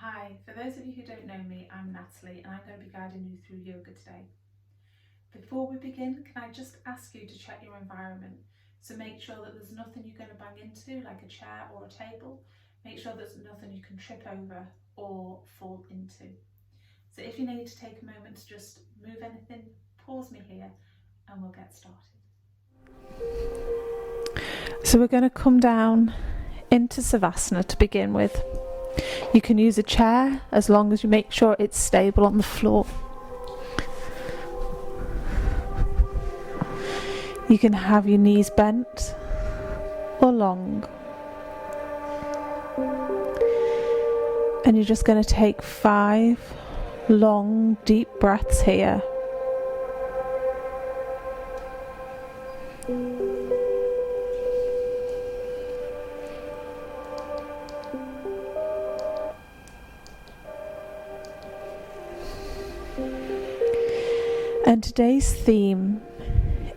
Hi, for those of you who don't know me, I'm Natalie and I'm going to be guiding you through yoga today. Before we begin, can I just ask you to check your environment? So make sure that there's nothing you're going to bang into, like a chair or a table. Make sure there's nothing you can trip over or fall into. So if you need to take a moment to just move anything, pause me here and we'll get started. So we're going to come down into Savasana to begin with. You can use a chair as long as you make sure it's stable on the floor. You can have your knees bent or long. And you're just going to take 5 long, deep breaths here. And today's theme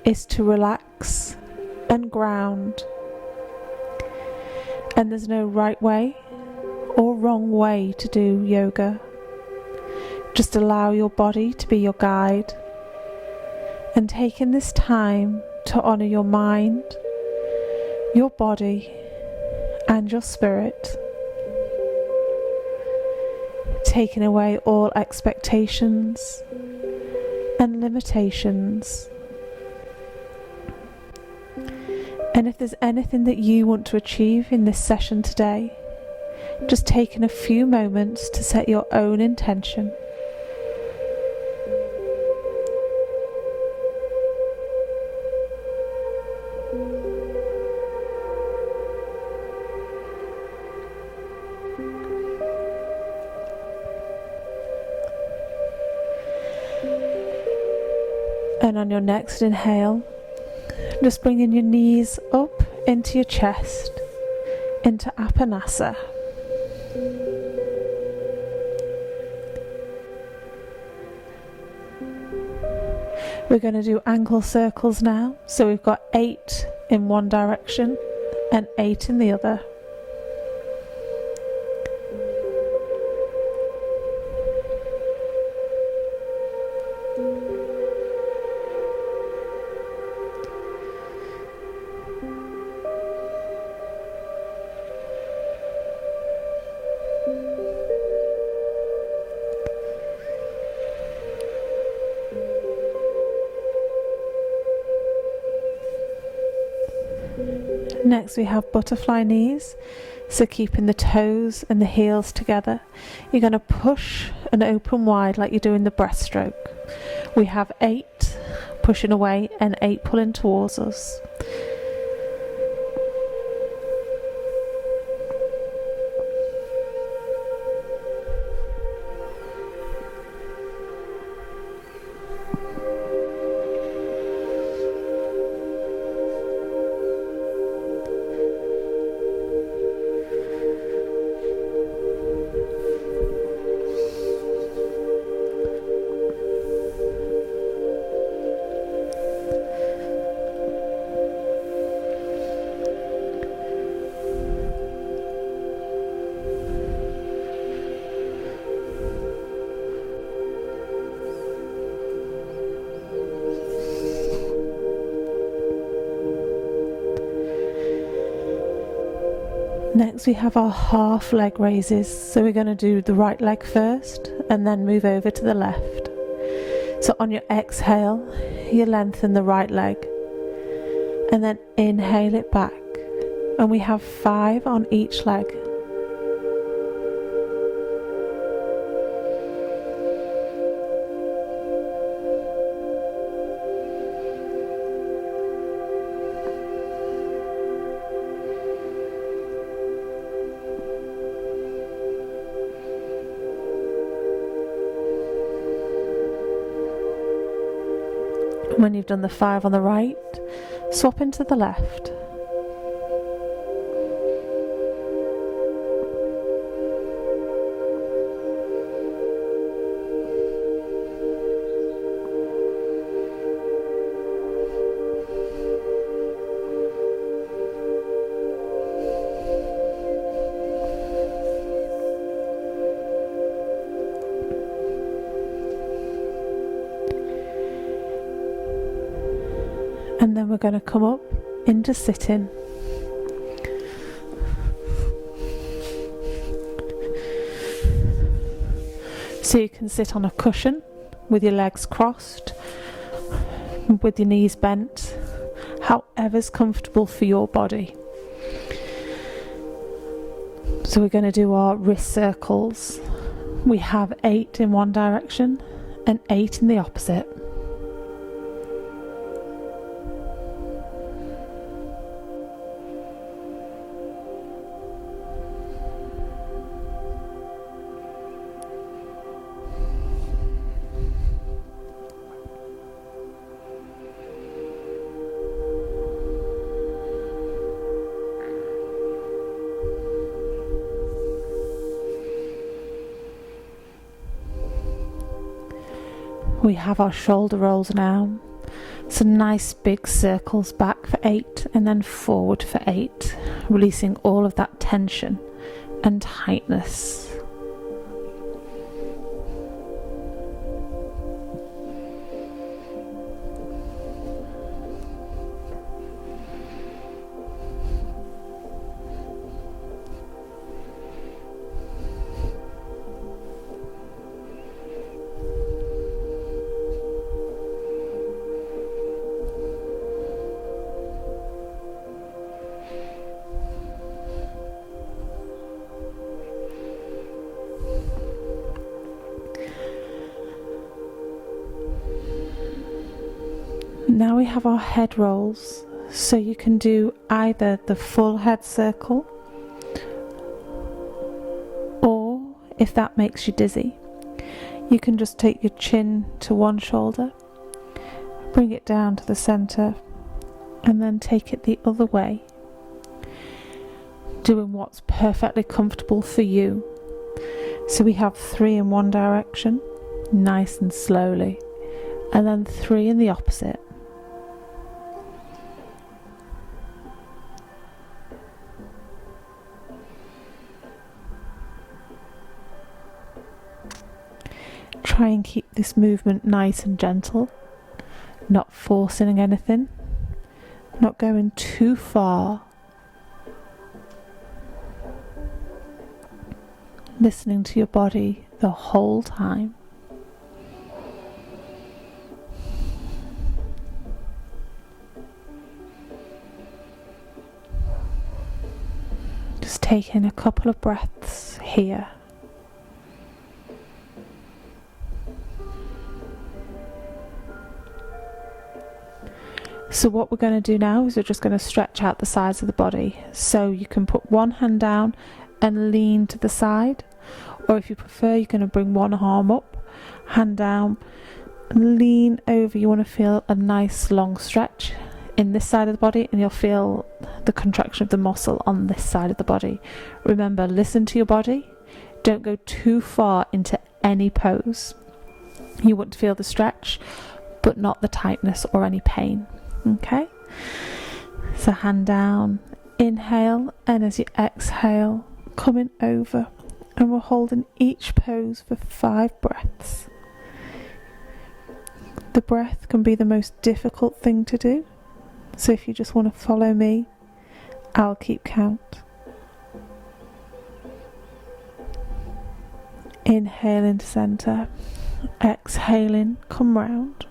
is to relax and ground. And there's no right way or wrong way to do yoga. Just allow your body to be your guide and taking this time to honour your mind, your body and your spirit. Taking away all expectations and limitations. And if there's anything that you want to achieve in this session today, just taking a few moments to set your own intention. And on your next inhale, just bringing your knees up into your chest, into Apanasa. We're going to do ankle circles now. So we've got 8 in one direction and 8 in the other. Next we have butterfly knees, so keeping the toes and the heels together. You're going to push and open wide like you're doing the breaststroke. We have 8 pushing away and 8 pulling towards us. Next we have our half leg raises, so we're going to do the right leg first and then move over to the left. So on your exhale, you lengthen the right leg and then inhale it back, and we have 5 on each leg. When you've done the 5 on the right, swap into the left. And then we're going to come up into sitting. So you can sit on a cushion with your legs crossed, with your knees bent, however's comfortable for your body. So we're going to do our wrist circles. We have 8 in one direction and 8 in the opposite. We have our shoulder rolls now, so nice big circles back for 8 and then forward for 8, releasing all of that tension and tightness. Now we have our head rolls, so you can do either the full head circle, or if that makes you dizzy, you can just take your chin to one shoulder, bring it down to the center, and then take it the other way, doing what's perfectly comfortable for you. So we have 3 in one direction, nice and slowly, and then 3 in the opposite. Try and keep this movement nice and gentle, not forcing anything, not going too far. Listening to your body the whole time. Just taking a couple of breaths here. So what we're going to do now is we're just going to stretch out the sides of the body. So you can put one hand down and lean to the side, or if you prefer, you're going to bring one arm up, hand down, and lean over. You want to feel a nice long stretch in this side of the body, and you'll feel the contraction of the muscle on this side of the body. Remember, listen to your body. Don't go too far into any pose. You want to feel the stretch, but not the tightness or any pain. Okay, so hand down, inhale, and as you exhale, coming over, and we're holding each pose for 5 breaths. The breath can be the most difficult thing to do, so if you just want to follow me, I'll keep count. Inhale into center, exhaling, come round.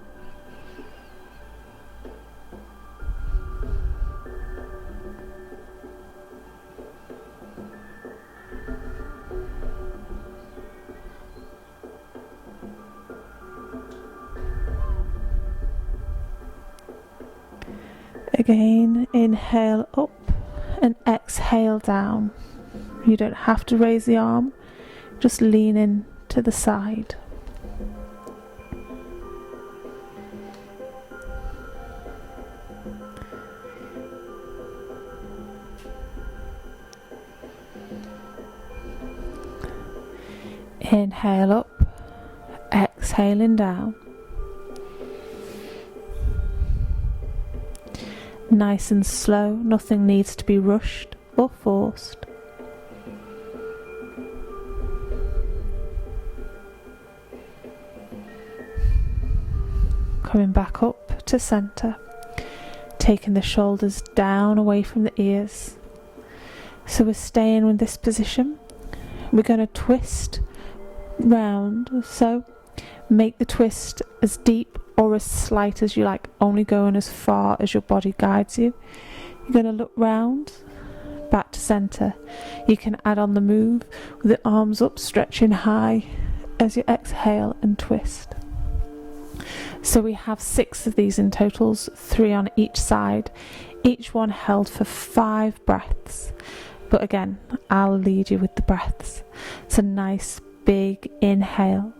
Again, inhale up and exhale down. You don't have to raise the arm, just lean in to the side. Inhale up, exhaling down. Nice and slow, nothing needs to be rushed or forced. Coming back up to center. taking the shoulders down away from the ears. So we're staying in this position. We're going to twist round, so make the twist as deep or as slight as you like, only going as far as your body guides you. You're going to look round, back to centre. You can add on the move with the arms up, stretching high as you exhale and twist. So we have 6 of these in totals, 3 on each side, each one held for 5 breaths. But again, I'll lead you with the breaths. It's a nice big inhale.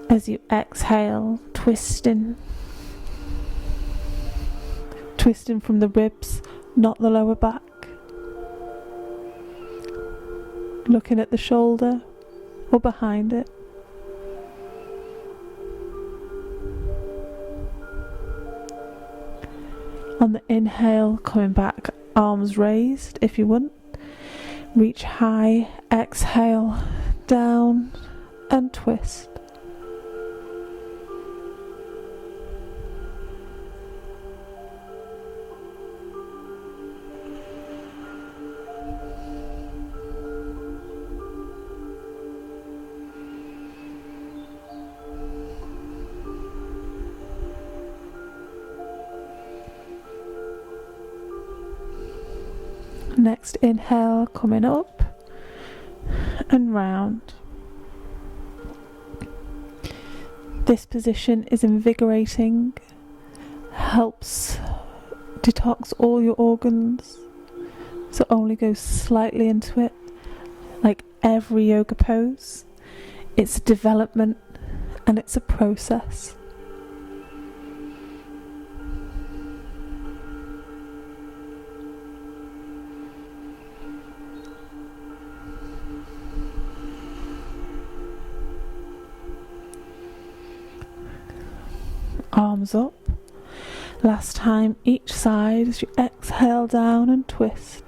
As you exhale, twisting from the ribs, not the lower back. Looking at the shoulder or behind it. On the inhale, coming back, arms raised if you want. Reach high, exhale, down and twist. Next inhale, coming up and round. This position is invigorating, helps detox all your organs, so only go slightly into it. Like every yoga pose, it's a development and it's a process. Arms up. Last time each side as you exhale down and twist.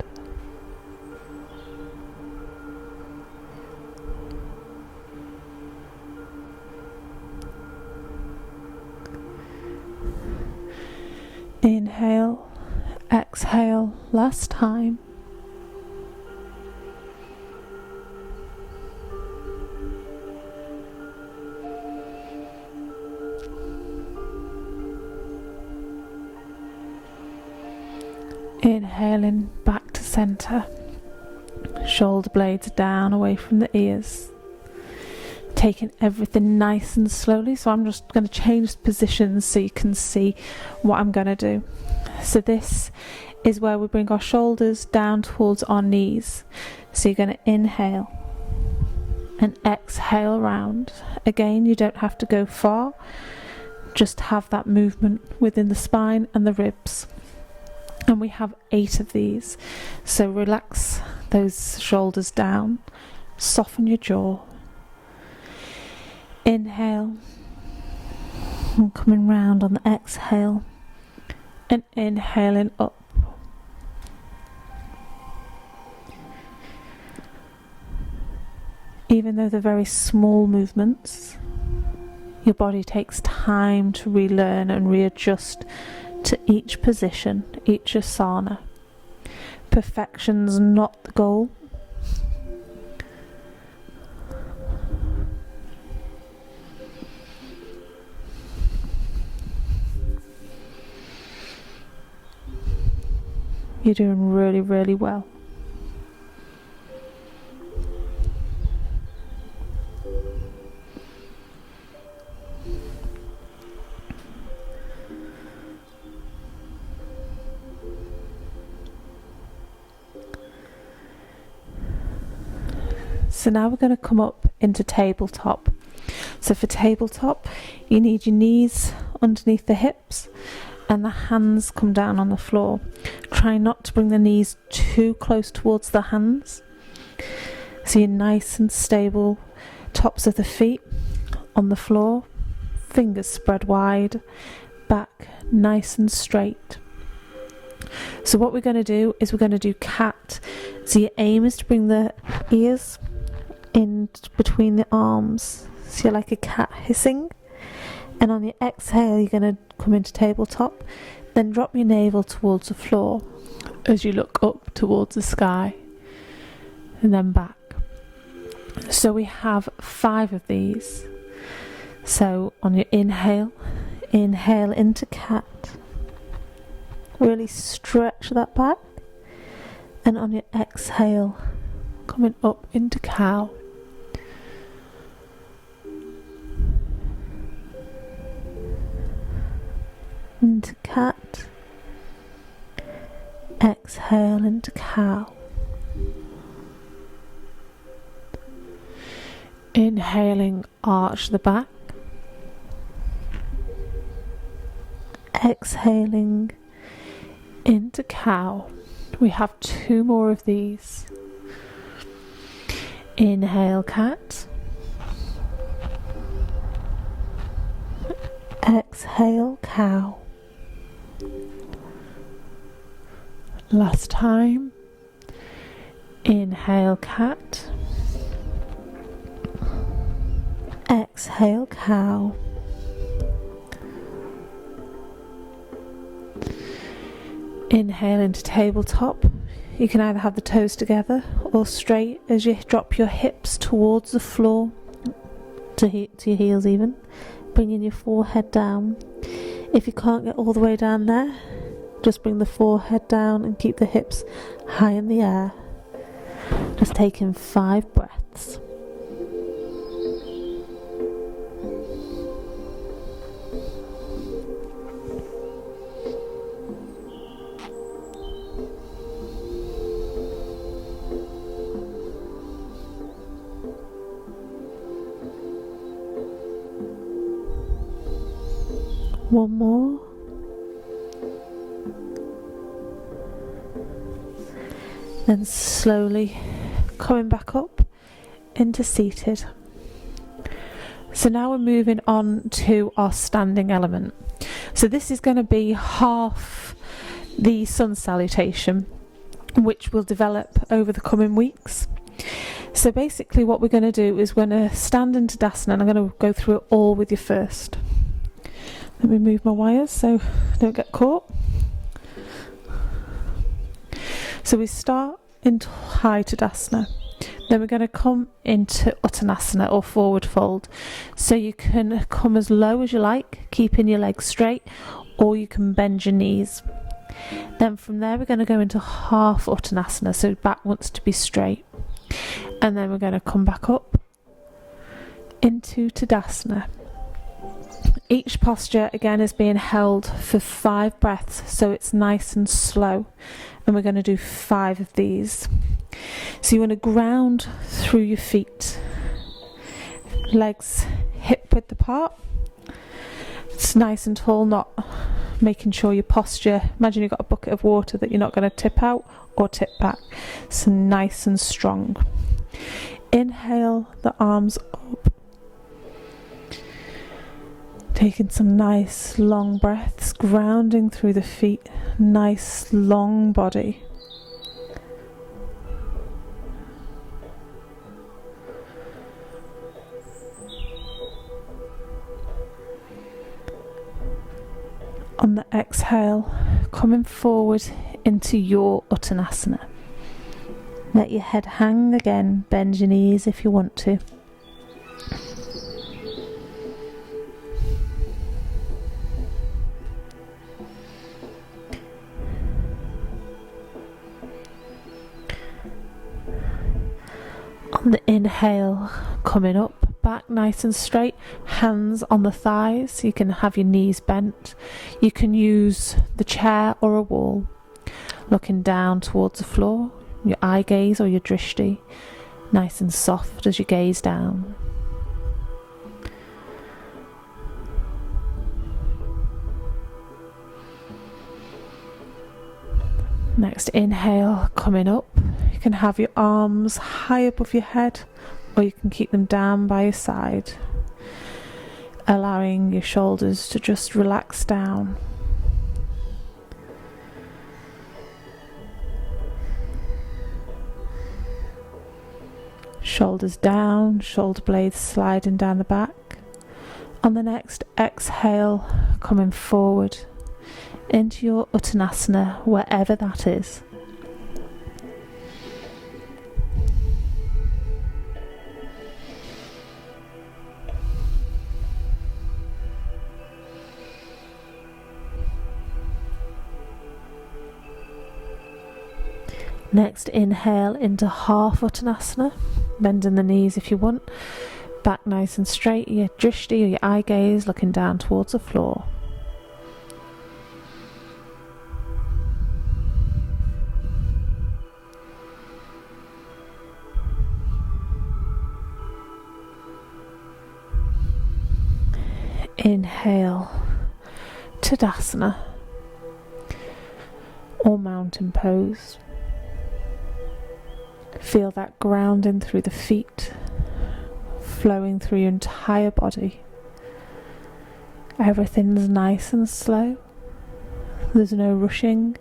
Inhale, exhale, last time. Inhaling back to centre, shoulder blades down away from the ears, taking everything nice and slowly. So I'm just going to change positions so you can see what I'm going to do. So this is where we bring our shoulders down towards our knees. So you're going to inhale and exhale round. Again, you don't have to go far, just have that movement within the spine and the ribs. And we have 8 of these, so relax those shoulders down, soften your jaw. Inhale, and coming round on the exhale, and inhaling up. Even though they're very small movements, your body takes time to relearn and readjust to each position, each asana. Perfection's not the goal. You're doing really, really well. So now we're going to come up into tabletop. So for tabletop, you need your knees underneath the hips and the hands come down on the floor. Try not to bring the knees too close towards the hands. So you're nice and stable, tops of the feet on the floor, fingers spread wide, back nice and straight. So what we're going to do is we're going to do cat. So your aim is to bring the ears in between the arms, so you're like a cat hissing, And on your exhale, you're going to come into tabletop, then drop your navel towards the floor as you look up towards the sky, and then back. So we have 5 of these. So on your inhale, inhale into cat, really stretch that back, and on your exhale, coming up into cow. Into cat, exhale into cow. Inhaling, arch the back. Exhaling into cow. We have 2 more of these. Inhale, cat. Exhale, cow. Last time. Inhale, cat. Exhale, cow. Inhale into tabletop. You can either have the toes together or straight as you drop your hips towards the floor, to your heels even, bringing your forehead down. If you can't get all the way down there, just bring the forehead down and keep the hips high in the air. Just taking 5 breaths. One more. Then slowly coming back up into seated. So now we're moving on to our standing element. So this is going to be half the sun salutation, which will develop over the coming weeks. So basically what we're going to do is we're going to stand into Tadasana, and I'm going to go through it all with you first. Let me move my wires so I don't get caught. So we start into high Tadasana. Then we're going to come into Uttanasana or forward fold. So you can come as low as you like, keeping your legs straight, or you can bend your knees. Then from there we're going to go into half Uttanasana, so back wants to be straight. And then we're going to come back up into Tadasana. Each posture again is being held for 5 breaths, so it's nice and slow, and we're going to do 5 of these. So you want to ground through your feet, legs hip width apart. It's nice and tall, not making sure your posture, imagine you've got a bucket of water that you're not going to tip out or tip back. So nice and strong. Inhale the arms up. Taking some nice long breaths, grounding through the feet, nice long body. On the exhale, coming forward into your Uttanasana. Let your head hang again, bend your knees if you want to. On the inhale, coming up, back nice and straight, hands on the thighs. You can have your knees bent. You can use the chair or a wall. Looking down towards the floor, your eye gaze or your drishti, nice and soft as you gaze down. Next inhale, coming up. You can have your arms high above your head, or you can keep them down by your side, allowing your shoulders to just relax down. Shoulders down, shoulder blades sliding down the back, On the next exhale, coming forward into your Uttanasana, wherever that is. Next, inhale into half Uttanasana, bending the knees if you want, back nice and straight, your drishti or your eye gaze looking down towards the floor. Inhale, Tadasana, or mountain pose. Feel that grounding through the feet, flowing through your entire body. Everything's nice and slow. There's no rushing.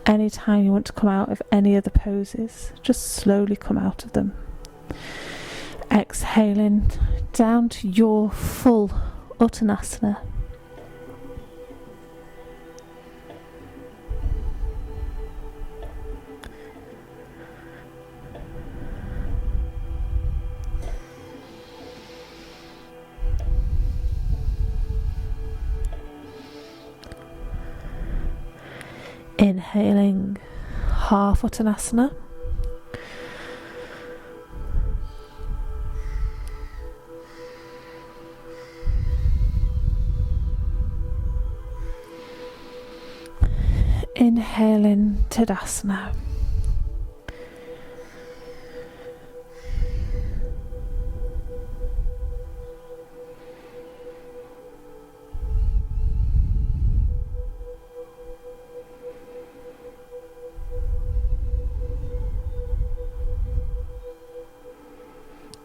Anytime you want to come out of any of the poses, just slowly come out of them. Exhaling down to your full Uttanasana. Inhaling half Uttanasana. Inhaling Tadasana.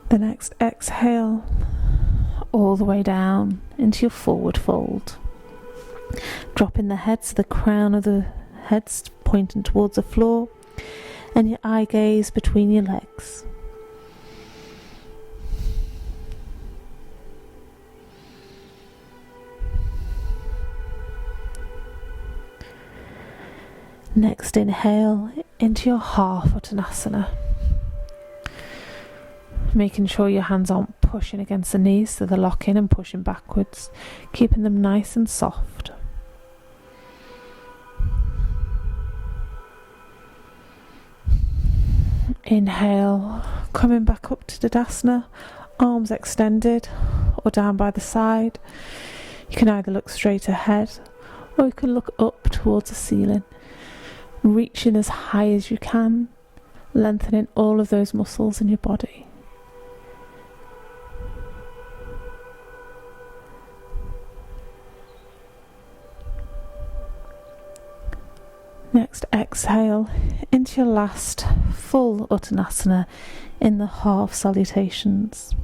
The next exhale all the way down into your forward fold. Dropping the head so the crown of the head's pointing towards the floor and your eye gaze between your legs. Next inhale into your half Uttanasana. Making sure your hands aren't pushing against the knees so they're locking and pushing backwards, keeping them nice and soft. Inhale, coming back up to Tadasana, arms extended or down by the side. You can either look straight ahead or you can look up towards the ceiling, reaching as high as you can, lengthening all of those muscles in your body. Next, exhale into your last full Uttanasana in the half salutations.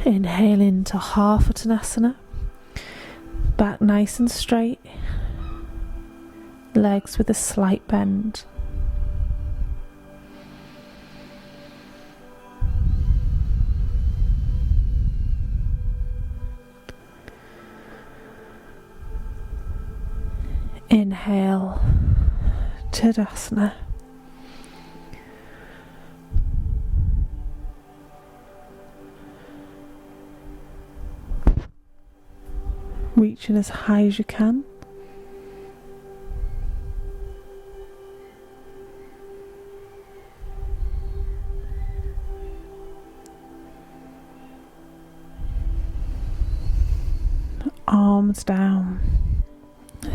Inhale into half Uttanasana, back nice and straight, legs with a slight bend. Inhale, Tadasana. Reaching as high as you can. Arms down.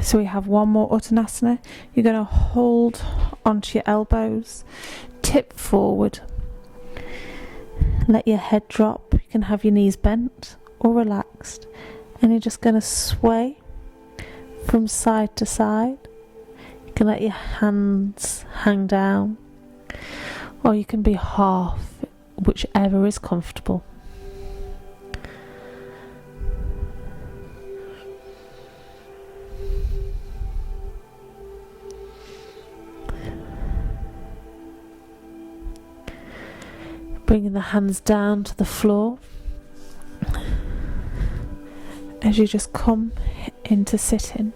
So we have one more Uttanasana. You're going to hold onto your elbows, tip forward. Let your head drop. You can have your knees bent or relaxed. And you're just going to sway from side to side. You can let your hands hang down, or you can be half, whichever is comfortable. Bringing the hands down to the floor as you just come into sitting.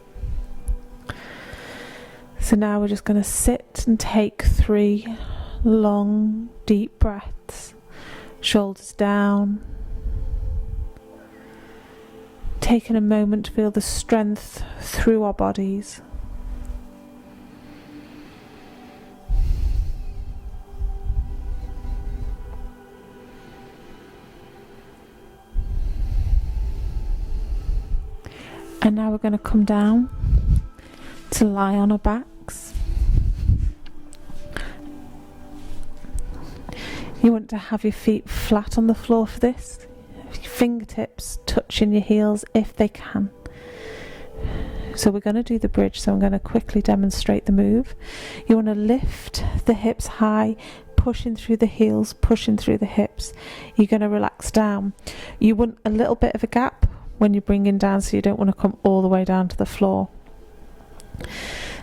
So now we're just going to sit and take 3 long, deep breaths. Shoulders down. Taking a moment to feel the strength through our bodies. And now we're going to come down to lie on our backs. You want to have your feet flat on the floor for this. Fingertips touching your heels if they can. So we're going to do the bridge, so I'm going to quickly demonstrate the move. You want to lift the hips high, pushing through the heels, pushing through the hips. You're going to relax down. You want a little bit of a gap when you're bringing down, so you don't want to come all the way down to the floor.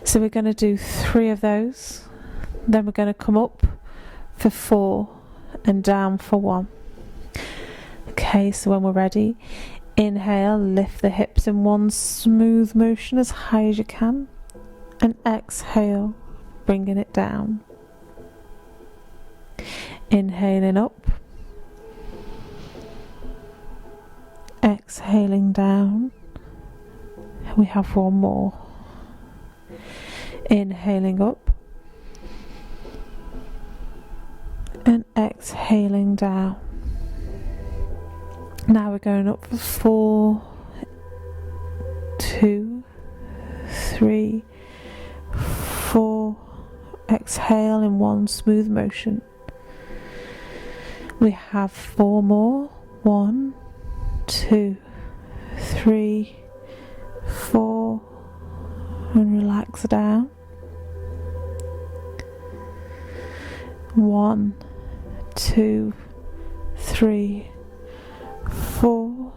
So we're going to do 3 of those. Then we're going to come up for 4 and down for 1. Okay, so when we're ready, inhale, lift the hips in one smooth motion as high as you can, and exhale, bringing it down. Inhaling up, exhaling down. We have 1 more. Inhaling up and exhaling down. Now we're going up for 4, 2, 3, 4. Exhale in one smooth motion. We have 4 more. 1, 2, 3, 4. And relax down. 1, 2, 3, 4.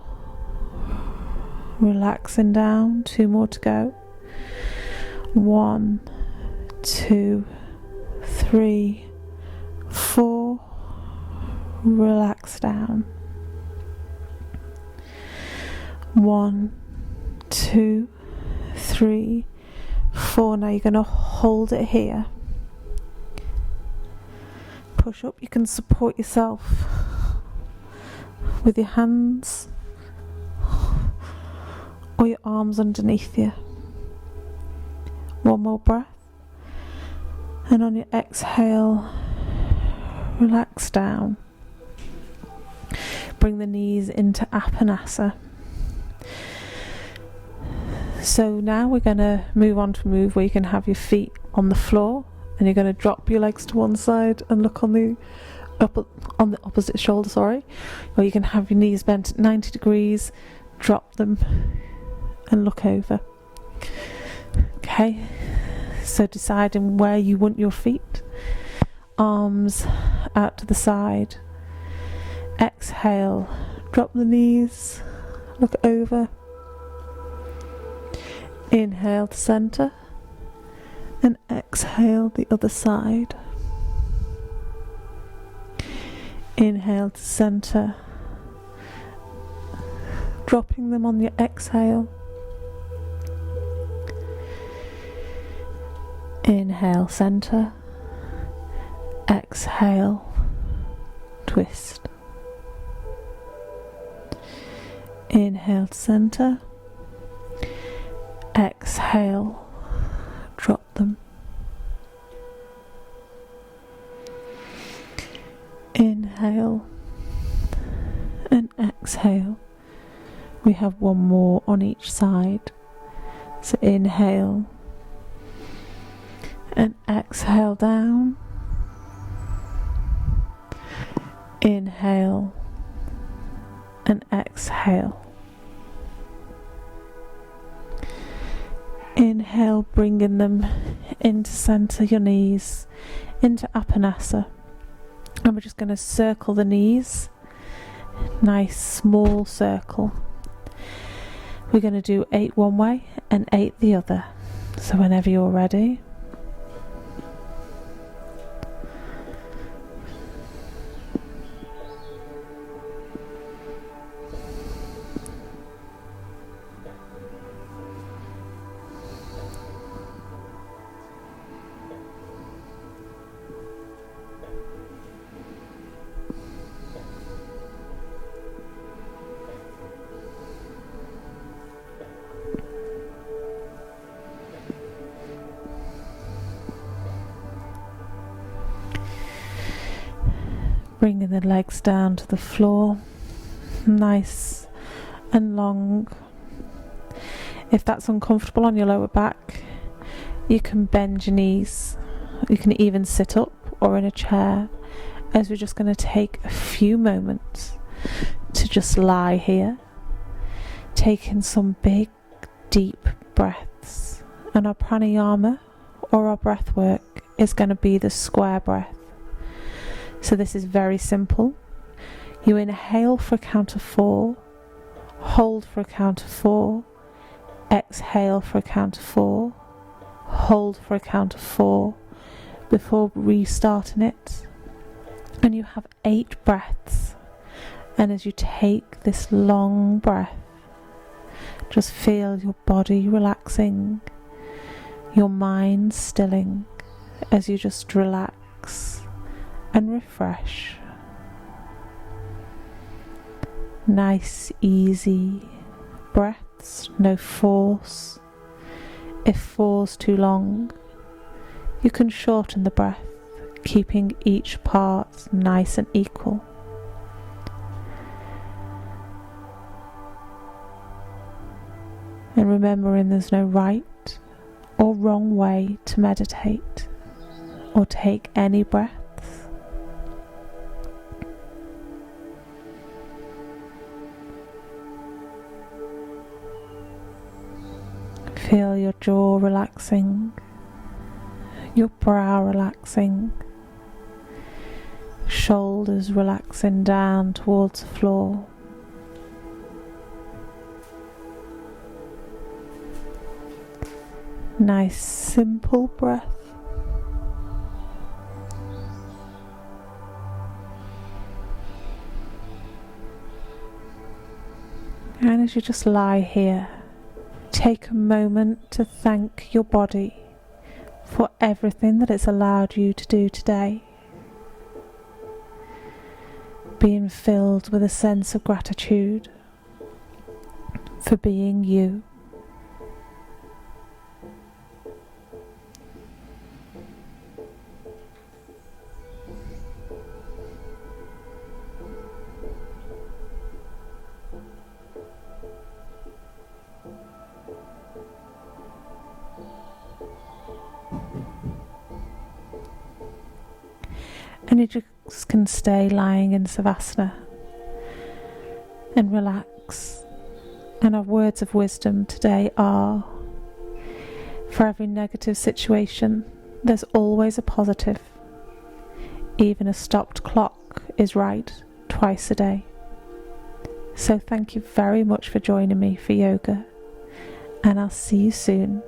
Relaxing down. 2 more to go. 1, 2, 3, 4. Relax down. 1, 2, 3, 4. Now you're going to hold it here. Push up. You can support yourself with your hands or your arms underneath you. 1 more breath. And on your exhale, relax down. Bring the knees into Apanasa. So now we're going to move on to a move where you can have your feet on the floor, and you're going to drop your legs to one side and look on the opposite shoulder, or you can have your knees bent at 90 degrees, drop them and look over. Okay, so deciding where you want your feet. Arms out to the side. Exhale, drop the knees, look over. Inhale to center and exhale the other side. Inhale to center, dropping them on your exhale. Inhale, center, exhale, twist. Inhale to center, exhale, drop them. Inhale and exhale. We have 1 more on each side. So inhale and exhale down. Inhale and exhale. Inhale, bringing them into center, your knees, into Apanasa. And we're just going to circle the knees. Nice small circle. We're going to do 8 one way and 8 the other. So whenever you're ready. Bringing the legs down to the floor, nice and long. If that's uncomfortable on your lower back, you can bend your knees. You can even sit up or in a chair, as we're just going to take a few moments to just lie here, taking some big, deep breaths. And our pranayama, or our breath work, is going to be the square breath. So this is very simple. You inhale for a count of 4, hold for a count of 4, exhale for a count of 4, hold for a count of 4 before restarting it. And you have 8 breaths. And as you take this long breath, just feel your body relaxing, your mind stilling, as you just relax and refresh. Nice, easy breaths, no force. If 4's too long, you can shorten the breath, keeping each part nice and equal. And remembering there's no right or wrong way to meditate or take any breaths. Feel your jaw relaxing, your brow relaxing, shoulders relaxing down towards the floor. Nice simple breath. And as you just lie here, take a moment to thank your body for everything that it's allowed you to do today. Being filled with a sense of gratitude for being you. And you just can stay lying in Savasana and relax. And our words of wisdom today are, for every negative situation, there's always a positive. Even a stopped clock is right twice a day. So thank you very much for joining me for yoga, and I'll see you soon.